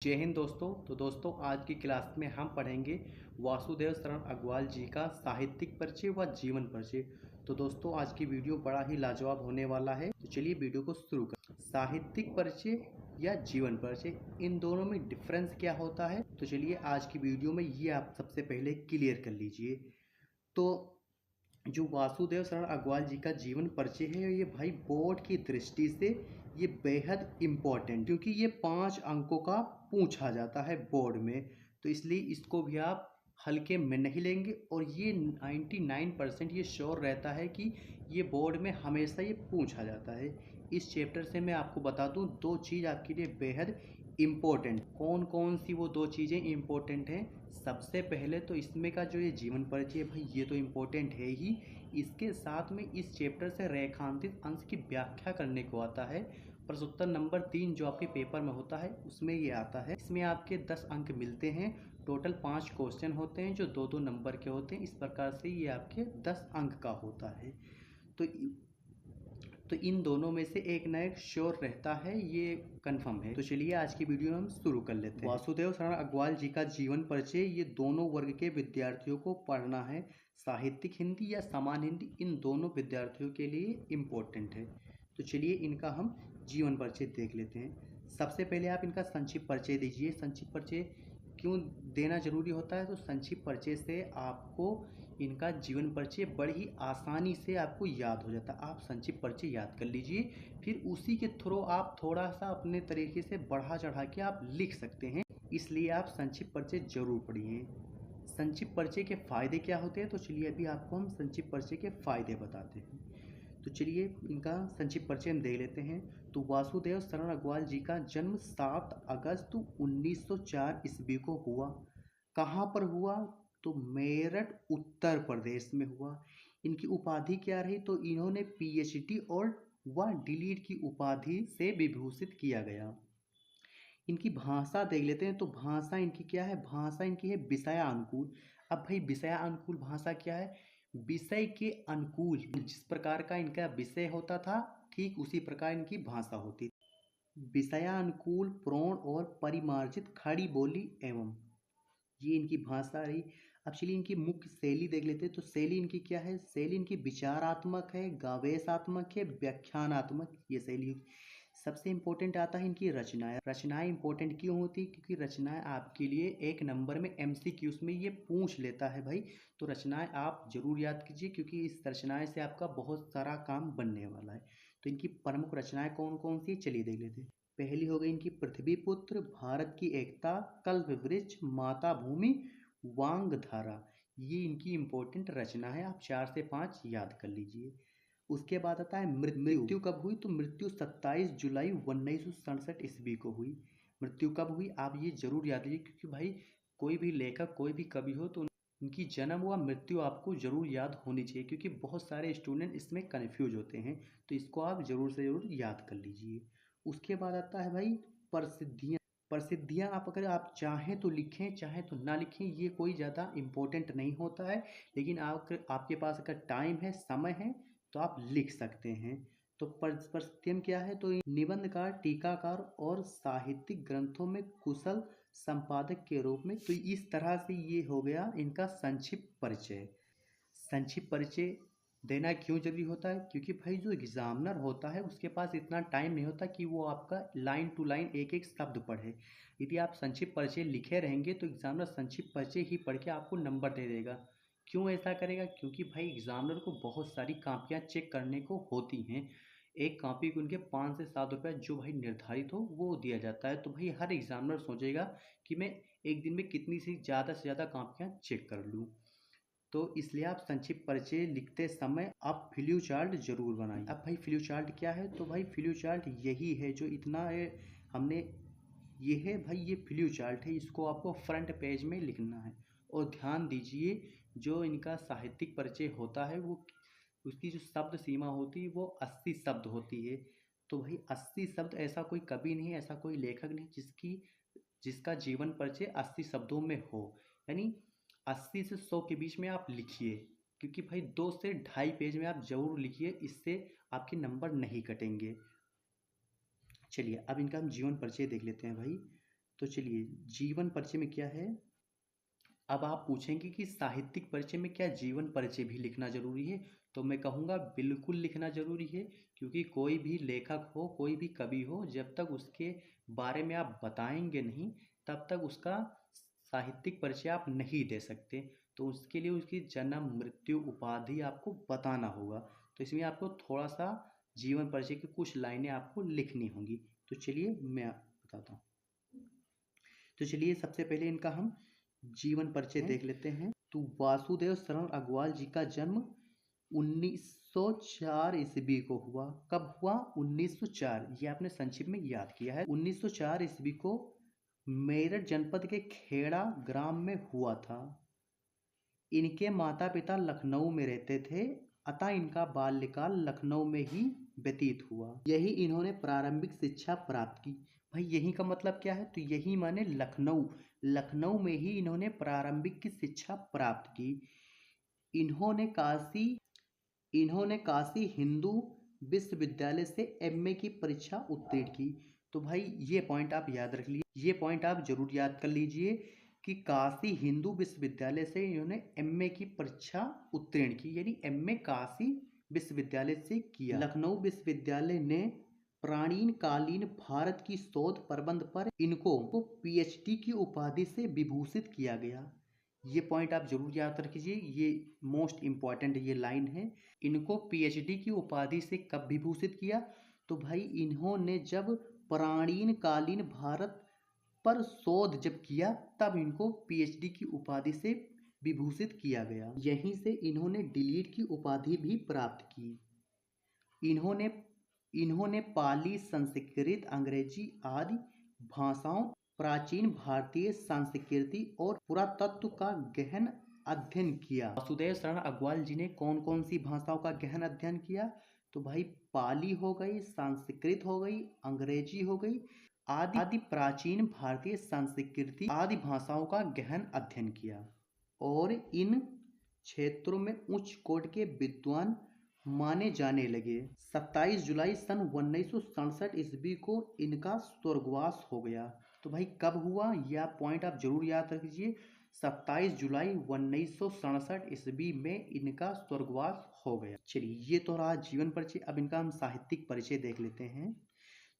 जय हिंद दोस्तों। तो दोस्तों आज की क्लास में हम पढ़ेंगे वासुदेव शरण अग्रवाल जी का साहित्यिक परिचय व जीवन परिचय। तो दोस्तों आज की वीडियो बड़ा ही लाजवाब होने वाला है। तो चलिए वीडियो को शुरू करें। साहित्यिक परिचय या जीवन परिचय, इन दोनों में डिफरेंस क्या होता है, तो चलिए आज की वीडियो में ये आप सबसे पहले क्लियर कर लीजिए। तो जो वासुदेव शरण अग्रवाल जी का जीवन परिचय है, ये भाई बोर्ड की दृष्टि से ये बेहद इम्पोर्टेंट, क्योंकि ये 5 अंकों का पूछा जाता है बोर्ड में, तो इसलिए इसको भी आप हल्के में नहीं लेंगे। और ये 99% ये श्योर रहता है कि ये बोर्ड में हमेशा ये पूछा जाता है। इस चैप्टर से मैं आपको बता दूं, 2 चीज़ आपके लिए बेहद इम्पोर्टेंट। कौन कौन सी वो 2 चीज़ें इम्पोर्टेंट हैं? सबसे पहले तो इसमें का जो ये जीवन परिचय भाई, ये तो इम्पोर्टेंट है ही। इसके साथ में इस चैप्टर से रेखांकित अंश की व्याख्या करने को आता है। प्रश्नोत्तर नंबर 3 जो आपके पेपर में होता है उसमें ये आता है। इसमें आपके 10 अंक मिलते हैं। टोटल 5 क्वेश्चन होते हैं जो 2-2 नंबर के होते हैं। इस प्रकार से ये आपके 10 अंक का होता है। तो इन दोनों में से एक ना एक श्योर रहता है, ये कंफर्म है। तो चलिए आज की वीडियो हम शुरू कर लेते हैं। वासुदेव शरण अग्रवाल जी का जीवन परिचय ये दोनों वर्ग के विद्यार्थियों को पढ़ना है। साहित्यिक हिंदी या सामान्य हिंदी, इन दोनों विद्यार्थियों के लिए इम्पोर्टेंट है। तो चलिए इनका हम जीवन परिचय देख लेते हैं। सबसे पहले आप इनका संक्षिप्त परिचय दीजिए। संक्षिप्त परिचय क्यों देना जरूरी होता है? तो संक्षिप्त परिचय से आपको इनका जीवन परिचय बड़ी ही आसानी से आपको याद हो जाता है। आप संक्षिप्त परिचय याद कर लीजिए, फिर उसी के थ्रू आप थोड़ा सा अपने तरीके से बढ़ा चढ़ा के आप लिख सकते हैं। इसलिए आप संक्षिप्त परिचय जरूर पढ़िए। संक्षिप्त परिचय के फायदे क्या होते हैं? तो चलिए अभी आपको हम संक्षिप्त परिचय के फायदे बताते हैं। तो चलिए इनका संक्षिप्त परिचय हम देख लेते हैं। तो वासुदेव शरण अग्रवाल जी का जन्म 7 अगस्त 1904 ईस्वी को हुआ। कहाँ पर हुआ? तो मेरठ उत्तर प्रदेश में हुआ। इनकी उपाधि क्या रही? तो इन्होंने पीएचडी और व डीलिट की उपाधि से विभूषित किया गया। इनकी भाषा देख लेते हैं। तो भाषा इनकी क्या है? भाषा इनकी है विषयानुकूल। अब भाई विषयानुकूल भाषा क्या है? विषय के अनुकूल, जिस प्रकार का इनका विषय होता था ठीक उसी प्रकार इनकी भाषा होती थी। विषयानुकूल, प्रौढ़ और परिमार्जित खड़ी बोली एवं, ये इनकी भाषा रही। अब चलिए इनकी मुख्य शैली देख लेते हैं। तो शैली इनकी क्या है? शैली इनकी विचारात्मक है, गवेशात्मक है, व्याख्यानात्मक, ये शैली। सबसे इंपॉर्टेंट आता है इनकी रचनाएं। रचनाएं इंपॉर्टेंट क्यों होती? क्योंकि रचनाएं आपके लिए एक नंबर में एमसीक्यूज में ये पूछ लेता है भाई। तो रचनाएं आप जरूर याद कीजिए, क्योंकि इस रचनाएं से आपका बहुत सारा काम बनने वाला है। तो इनकी प्रमुख रचनाएं कौन कौन सी, चलिए देख लेते हैं। पहली हो गई इनकी पृथ्वीपुत्र, भारत की एकता, कल्प वृक्ष, माता भूमि, वांग धारा। ये इनकी इंपॉर्टेंट रचना है, आप 4 से 5 याद कर लीजिए। उसके बाद आता है मृत्यु कब हुई? तो मृत्यु 27 जुलाई 1967 ईस्वी को हुई। मृत्यु कब हुई आप ये जरूर याद लीजिए, क्योंकि भाई कोई भी लेखक कोई भी कवि हो तो उनकी जन्म व मृत्यु आपको जरूर याद होनी चाहिए, क्योंकि बहुत सारे स्टूडेंट इसमें कन्फ्यूज होते हैं। तो इसको आप जरूर से जरूर याद कर लीजिए। उसके बाद आता है भाई प्रसिद्धियाँ। प्रसिद्धियाँ आप अगर आप चाहें तो लिखें, चाहें तो ना लिखें, ये कोई ज़्यादा इम्पोर्टेंट नहीं होता है। लेकिन आपके पास अगर टाइम है, समय है, तो आप लिख सकते हैं। तो प्रसिद्धियाँ क्या है? तो निबंधकार, टीकाकार और साहित्यिक ग्रंथों में कुशल संपादक के रूप में। तो इस तरह से ये हो गया इनका संक्षिप्त परिचय। संक्षिप्त परिचय देना क्यों जरूरी होता है? क्योंकि भाई जो एग्जामिनर होता है उसके पास इतना टाइम नहीं होता कि वो आपका लाइन टू लाइन एक एक शब्द पढ़े। यदि आप संक्षिप्त परिचय लिखे रहेंगे तो एग्जामिनर संक्षिप्त परिचय ही पढ़ के आपको नंबर दे देगा। क्यों ऐसा करेगा? क्योंकि भाई एग्जामिनर को बहुत सारी कापियाँ चेक करने को होती हैं। एक कॉपी को उनके 5 से 7 रुपये जो भाई निर्धारित हो वो दिया जाता है। तो भाई हर एग्जामिनर सोचेगा कि मैं एक दिन में कितनी से ज़्यादा कापियाँ चेक कर लूँ। तो इसलिए आप संक्षिप्त परिचय लिखते समय आप फ्लू चार्ट जरूर बनाइए। अब भाई फ्लू चार्ट क्या है? तो भाई फ्लू चार्ट यही है जो इतना है हमने, ये है भाई, ये फ्लू चार्ट है। इसको आपको फ्रंट पेज में लिखना है। और ध्यान दीजिए जो इनका साहित्यिक परिचय होता है वो उसकी जो शब्द सीमा होती है वो 80 शब्द होती है। तो भाई 80 शब्द, ऐसा कोई कवि नहीं, ऐसा कोई लेखक नहीं जिसका जीवन परिचय 80 शब्दों में हो। यानी 80 से 100 के बीच में आप लिखिए, क्योंकि भाई 2 से ढाई पेज में आप जरूर लिखिए, इससे आपके नंबर नहीं कटेंगे। चलिए अब इनका हम जीवन परिचय देख लेते हैं भाई। तो चलिए, जीवन परिचय में क्या है। अब आप पूछेंगे कि साहित्यिक परिचय में क्या जीवन परिचय भी लिखना जरूरी है, तो मैं कहूँगा बिल्कुल लिखना जरूरी है। क्योंकि कोई भी लेखक हो, कोई भी कवि हो, जब तक उसके बारे में आप बताएंगे नहीं, तब तक उसका साहित्यिक परिचय आप नहीं दे सकते। तो उसके लिए उसकी जन्म, मृत्यु, उपाधि आपको बताना होगा। तो इसमें आपको थोड़ा सा जीवन परिचय की कुछ लाइनें आपको लिखनी होंगी। तो चलिए मैं बताता हूँ। तो चलिए, सबसे पहले इनका हम जीवन परिचय देख लेते हैं। तो वासुदेव शरण अग्रवाल जी का जन्म 1904 ईस्वी को हुआ। कब हुआ? 1904। ये आपने संक्षिप्त में याद किया है। 1904 ईस्वी को मेरठ जनपद के खेड़ा ग्राम में हुआ था। इनके माता पिता लखनऊ में रहते थे, अतः इनका बाल्यकाल लखनऊ में ही व्यतीत हुआ। यही इन्होंने प्रारंभिक शिक्षा प्राप्त की। भाई यही का मतलब क्या है? तो यही माने लखनऊ, लखनऊ में ही इन्होंने प्रारंभिक की शिक्षा प्राप्त की। इन्होंने काशी हिंदू विश्वविद्यालय से एमए की परीक्षा उत्तीर्ण की। तो भाई ये पॉइंट आप याद रख लीजिए, ये पॉइंट आप जरूर याद कर लीजिए कि काशी हिंदू विश्वविद्यालय से इन्होंने एमए की परीक्षा उत्तीर्ण की, यानी एमए काशी विश्वविद्यालय से किया। लखनऊ विश्वविद्यालय ने प्राचीन कालीन भारत की शोध प्रबंध पर इनको पीएचडी की उपाधि से विभूषित किया गया। ये पॉइंट आप जरूर याद रखिए, ये मोस्ट इंपॉर्टेंट ये लाइन है। इनको पीएचडी की उपाधि से कब विभूषित किया? तो भाई इन्होंने जब प्राचीन कालीन भारत पर शोध जब किया, तब इनको पीएचडी की उपाधि से विभूषित किया गया। यहीं से इन्होंने डीलिट की उपाधि भी प्राप्त की। इन्होंने पाली, संस्कृत, अंग्रेजी आदि भाषाओं, प्राचीन भारतीय संस्कृति और पुरातत्व का गहन अध्ययन किया। वासुदेव शरण अग्रवाल जी ने कौन कौन सी भाषाओं का गहन अध्ययन किया? तो भाई पाली हो गई, संस्कृत हो गई, अंग्रेजी हो गई, आदि प्राचीन भारतीय संस्कृति आदि भाषाओं का गहन अध्ययन किया। और इन क्षेत्रों में उच्च कोटि के विद्वान माने जाने लगे। 27 जुलाई सन 1967 ईस्वी को इनका स्वर्गवास हो गया। तो भाई कब हुआ? यह पॉइंट आप जरूर याद रखिए। 27 जुलाई 1967 ईस्वी में इनका स्वर्गवास हो गया। चलिए, ये तो रहा जीवन परिचय। अब इनका हम साहित्यिक परिचय देख लेते हैं।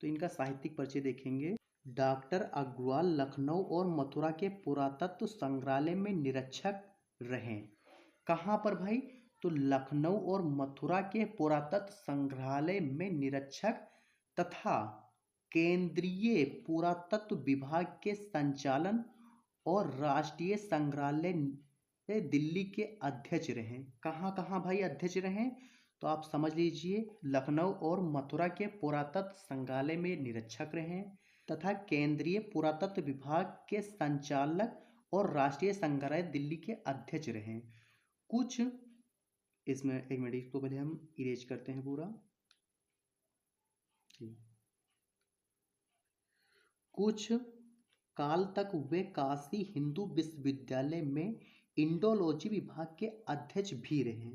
तो इनका साहित्यिक परिचय देखेंगे। डॉक्टर अग्रवाल लखनऊ और मथुरा के पुरातत्व संग्रहालय में निरीक्षक रहे। कहाँ पर भाई? तो लखनऊ और मथुरा के पुरातत्व संग्रहालय में निरीक्षक तथा केंद्रीय पुरातत्व विभाग के संचालन और राष्ट्रीय संग्रहालय दिल्ली के अध्यक्ष रहे। कहाँ कहाँ भाई अध्यक्ष रहे? तो आप समझ लीजिए, लखनऊ और मथुरा के पुरातत्व संग्रहालय में निरीक्षक रहे तथा केंद्रीय पुरातत्व विभाग के संचालक और राष्ट्रीय संग्रहालय दिल्ली के अध्यक्ष रहे। कुछ इसमें एक मिनट, इसको पहले हम इरेज करते हैं पूरा। कुछ काल तक वे काशी हिंदू विश्वविद्यालय में इंडोलॉजी विभाग के अध्यक्ष भी रहे।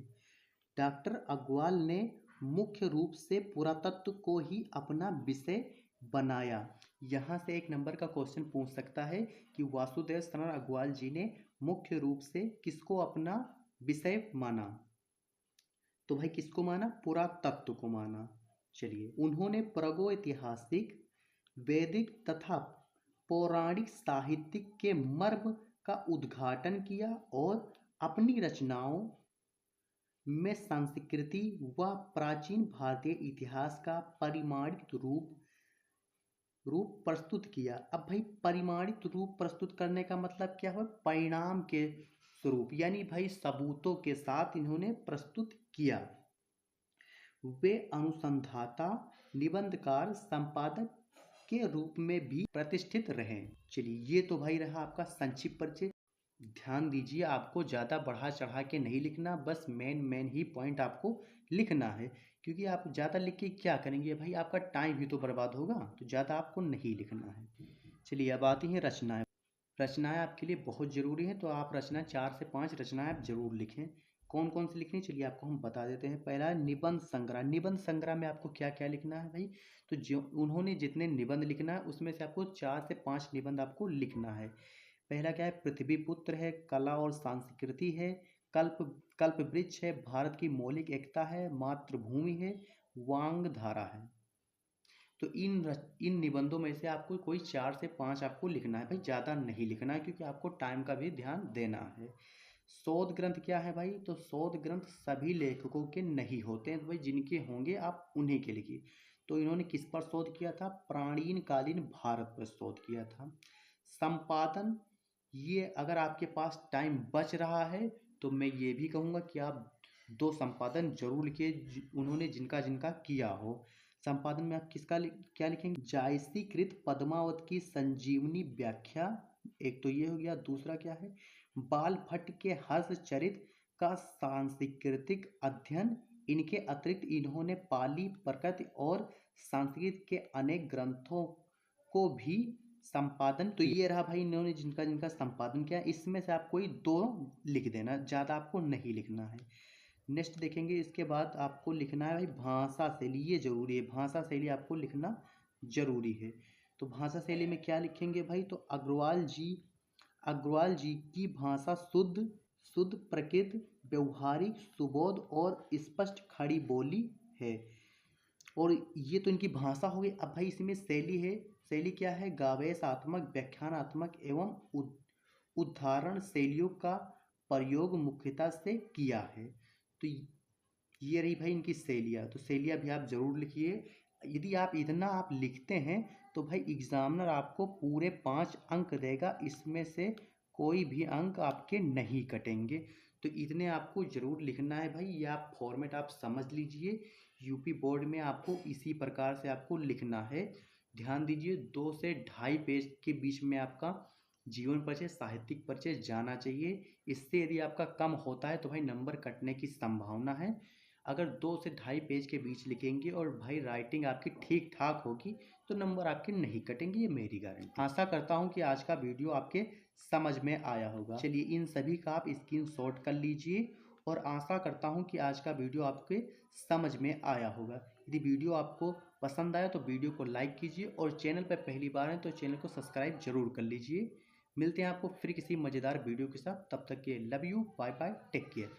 डॉक्टर अग्रवाल ने मुख्य रूप से पुरातत्व को ही अपना विषय बनाया। यहाँ से एक नंबर का क्वेश्चन पूछ सकता है कि वासुदेव शरण अग्रवाल जी ने मुख्य रूप से किसको अपना विषय माना? तो भाई किसको माना? पुरातत्व को माना। चलिए, उन्होंने प्रागैतिहासिक, वैदिक तथा पौराणिक साहित्य के मर्म का उद्घाटन किया और अपनी रचनाओं में संस्कृति व प्राचीन भारतीय इतिहास का परिमाणित रूप प्रस्तुत किया। अब भाई परिमाणित रूप प्रस्तुत करने का मतलब क्या है? परिणाम के स्वरूप, यानी भाई सबूतों के साथ इन्होंने प्रस्तुत किया। वे अनुसंधाता, निबंधकार, संपादक के रूप में भी प्रतिष्ठित रहे। चलिए, ये तो भाई रहा आपका संक्षिप्त परिचय। ध्यान दीजिए, आपको ज़्यादा बढ़ा चढ़ा के नहीं लिखना, बस मेन ही पॉइंट आपको लिखना है। क्योंकि आप ज़्यादा लिख के क्या करेंगे भाई? आपका टाइम भी तो बर्बाद होगा। तो ज़्यादा आपको नहीं लिखना है। चलिए, अब आती हैं रचनाएं। रचनाएं आपके लिए बहुत ज़रूरी हैं, तो आप रचना 4 से 5 रचनाएं आप जरूर लिखें। कौन कौन सी लिखनी, चलिए आपको हम बता देते हैं। पहला है निबंध संग्रह। निबंध संग्रह में आपको क्या क्या लिखना है भाई, तो जो उन्होंने जितने निबंध लिखना है उसमें से आपको 4 से 5 निबंध आपको लिखना है। पहला क्या है, पृथ्वीपुत्र है, कला और संस्कृति है, कल्प कल्प वृक्ष है, भारत की मौलिक एकता है, मातृभूमि है, वांग धारा है। तो इन निबंधों में से आपको कोई 4 से 5 आपको लिखना है भाई, ज़्यादा नहीं लिखना है क्योंकि आपको टाइम का भी ध्यान देना है। शोध ग्रंथ क्या है भाई, तो शोध ग्रंथ सभी लेखकों के नहीं होते हैं, तो भाई जिनके होंगे आप उन्हीं के लिखिए। तो इन्होंने किस पर शोध किया था, प्राचीन कालीन भारत पर शोध किया था। संपादन, ये अगर आपके पास टाइम बच रहा है तो मैं ये भी कहूँगा कि आप 2 संपादन जरूर लिखिए उन्होंने जिनका जिनका किया हो। संपादन में आप किसका क्या लिखेंगे, जायसीकृत पद्मावत की संजीवनी व्याख्या, एक तो ये हो गया। दूसरा क्या है, बाल भट्ट के हर्ष चरित का सांस्कृतिक अध्ययन। इनके अतिरिक्त इन्होंने पाली, प्राकृत और संस्कृत के अनेक ग्रंथों को भी संपादन। तो ये रहा भाई इन्होंने जिनका जिनका संपादन किया, इसमें से आप कोई 2 लिख देना, ज़्यादा आपको नहीं लिखना है। नेक्स्ट देखेंगे, इसके बाद आपको लिखना है भाई भाषा शैली, ये जरूरी है, भाषा शैली आपको लिखना जरूरी है। तो भाषा शैली में क्या लिखेंगे भाई, तो अग्रवाल जी की भाषा शुद्ध शुद्ध प्रकृत, व्यवहारिक, सुबोध और स्पष्ट खड़ी बोली है। और ये तो इनकी भाषा हो गई। अब भाई इसमें शैली है, शैली क्या है, गावेशात्मक, व्याख्यानात्मक एवं उदाहरण शैलियों का प्रयोग मुख्यतः से किया है। तो ये रही भाई इनकी शैलियाँ, तो शैलियाँ भी आप जरूर लिखिए। यदि आप इतना आप लिखते हैं तो भाई एग्जामिनर आपको पूरे 5 अंक देगा, इसमें से कोई भी अंक आपके नहीं कटेंगे। तो इतने आपको जरूर लिखना है भाई, ये आप फॉर्मेट आप समझ लीजिए। यूपी बोर्ड में आपको इसी प्रकार से आपको लिखना है। ध्यान दीजिए 2 से 2.5 पेज के बीच में आपका जीवन परिचय, साहित्यिक परिचय जाना चाहिए। इससे यदि आपका कम होता है तो भाई नंबर कटने की संभावना है। अगर 2 से 2.5 पेज के बीच लिखेंगे और भाई राइटिंग आपकी ठीक ठाक होगी तो नंबर आपके नहीं कटेंगे, ये मेरी गारंटी। आशा करता हूँ कि आज का वीडियो आपके समझ में आया होगा। चलिए इन सभी का आप स्क्रीनशॉट कर लीजिए और आशा करता हूँ कि आज का वीडियो आपके समझ में आया होगा। यदि वीडियो आपको पसंद आया तो वीडियो को लाइक कीजिए और चैनल पर पहली बार हैं तो चैनल को सब्सक्राइब जरूर कर लीजिए। मिलते हैं आपको फिर किसी मज़ेदार वीडियो के साथ, तब तक के love you, bye bye, take care.